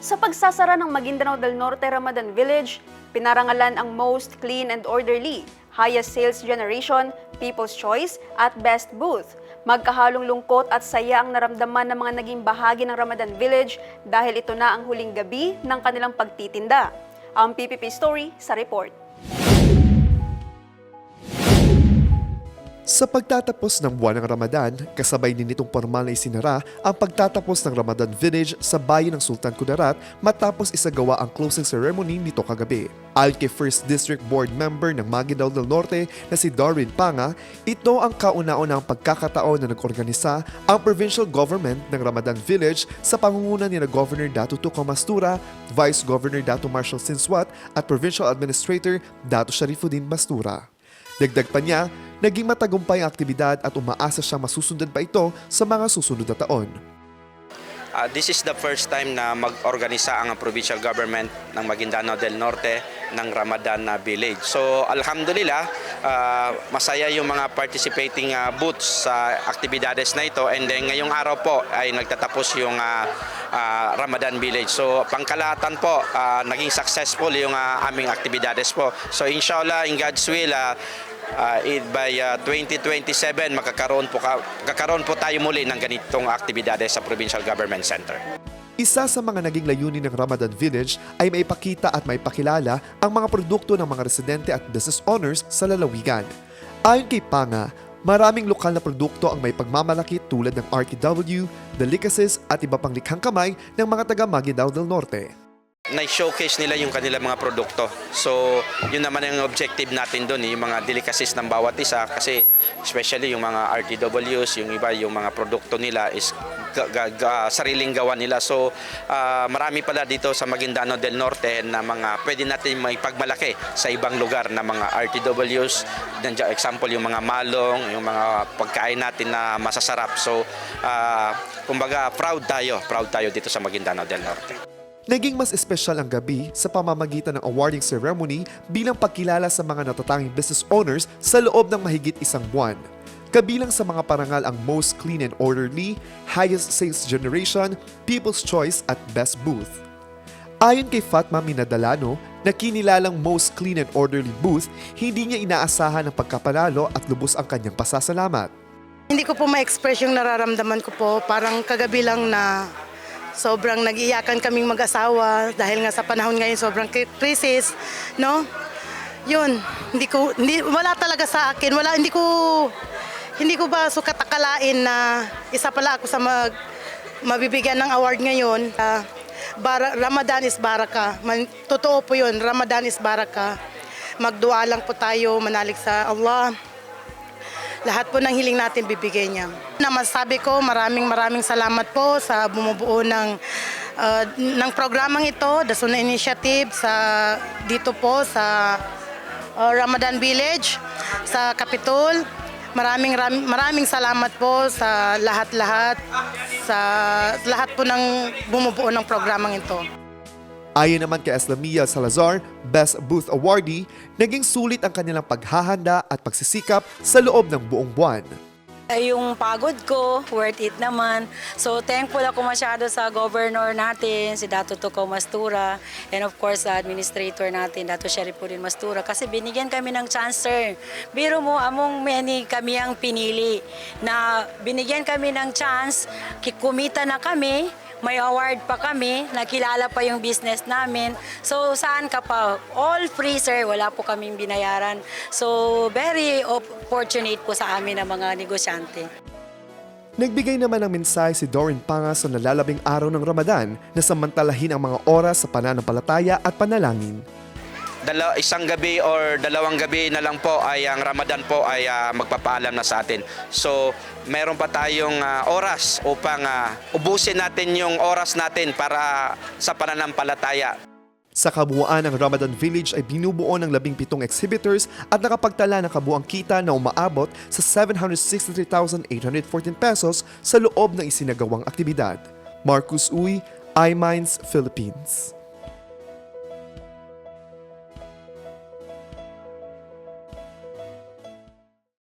Sa pagsasara ng Maguindanao del Norte Ramadan Village, pinarangalan ang Most Clean and Orderly, Highest Sales Generation, People's Choice at Best Booth. Magkahalong lungkot at saya ang naramdaman ng mga naging bahagi ng Ramadan Village dahil ito na ang huling gabi ng kanilang pagtitinda. Ang PPP Story sa report. Sa pagtatapos ng buwan ng Ramadan, kasabay din nitong formal na isinara ang pagtatapos ng Ramadan Village sa bayan ng Sultan Kudarat matapos isagawa ang closing ceremony nito kagabi. Ayon kay 1st District Board Member ng Maguindanao del Norte na si Dorwin Panga, ito ang kauna-unang pagkakataon na nag-organisa ang provincial government ng Ramadan Village sa pangunguna ni Governor Dato Tuco Mastura, Vice Governor Dato Marshall Sinswat at Provincial Administrator Dato Sharifuddin Mastura. Dagdag pa niya, naging matagumpay ang aktibidad at umaasa siyang masusundan pa ito sa mga susunod na taon. This is the first time na mag-organisa ang provincial government ng Maguindanao del Norte ng Ramadan Village. So alhamdulillah, masaya yung mga participating booths sa aktibidades na ito, and then ngayong araw po ay nagtatapos yung Ramadan Village. So pangkalahatan po, naging successful yung aming aktibidades po. So inshallah, in God's will, by 2027 magkakaroon po tayo muli ng ganitong aktibidades sa Provincial Government Center. Isa sa mga naging layunin ng Ramadan Village ay maipakita at maipakilala ang mga produkto ng mga residente at business owners sa lalawigan. Ayon kay Panga, maraming lokal na produkto ang may pagmamalaki tulad ng RTW, delicacies at iba pang likhang kamay ng mga taga Maguindanao del Norte. Na-showcase nila yung kanilang mga produkto. So, yun naman ang objective natin doon, yung mga delicacies ng bawat isa, kasi especially yung mga RTWs, yung iba, yung mga produkto nila is sariling gawa nila. So, marami pala dito sa Maguindanao del Norte na mga pwede natin maipagmalaki sa ibang lugar na mga RTWs. Example, yung mga malong, yung mga pagkain natin na masasarap. So, kumbaga, proud tayo dito sa Maguindanao del Norte. Naging mas espesyal ang gabi sa pamamagitan ng awarding ceremony bilang pagkilala sa mga natatanging business owners sa loob ng mahigit isang buwan. Kabilang sa mga parangal ang Most Clean and Orderly, Highest Sales Generation, People's Choice at Best Booth. Ayon kay Fatma Minadalano, na kinilalang Most Clean and Orderly Booth, hindi niya inaasahan ang pagkapanalo at lubos ang kanyang pasasalamat. Hindi ko po ma-express yung nararamdaman ko po, parang kagabi lang na sobrang nag-iyakan kaming mag-asawa dahil nga sa panahon ngayon sobrang krisis, no? Yun, wala talaga sa akin, hindi ko ba sukat akalain na isa pala ako sa mabibigyan ng award ngayon. Ramadan is baraka. Totoo po yun, Ramadan is baraka. Magdua lang po tayo, manalig sa Allah. Lahat po ng hiling natin bibigay niya. Masasabi ko, maraming salamat po sa bumubuo ng programang ito, The Sunnah Initiative, dito po sa Ramadan Village, sa Capitol. Maraming salamat po sa lahat po ng bumubuo ng programang ito. Ayon naman kay Eslamia Salazar, Best Booth Awardee, naging sulit ang kanilang paghahanda at pagsisikap sa loob ng buong buwan. Yung pagod ko, worth it naman. So thankful ako masyado sa governor natin, si Dato Tuco Mastura, and of course sa administrator natin, Dato Sharifuddin Mastura, kasi binigyan kami ng chance, sir. Biro mo, among many kami ang pinili na binigyan kami ng chance, kumita na kami, may award pa kami, nakilala pa yung business namin. So saan ka pa? All free, sir. Wala po kaming binayaran. So very fortunate po sa amin ang mga negosyante. Nagbigay naman ng mensahe si Dorwin Panga sa nalalabing araw ng Ramadan na samantalahin ang mga oras sa pananampalataya at panalangin. Isang gabi or dalawang gabi na lang po ay ang Ramadan po ay magpapaalam na sa atin. So meron pa tayong oras upang ubusin natin yung oras natin para sa pananampalataya. Sa kabuuan ng Ramadan Village ay binubuo ng 17 exhibitors at nakapagtala ng kabuuang kita na umaabot sa 763,814 pesos sa loob ng isinagawang aktibidad. Marcus Uy, iMinds Philippines.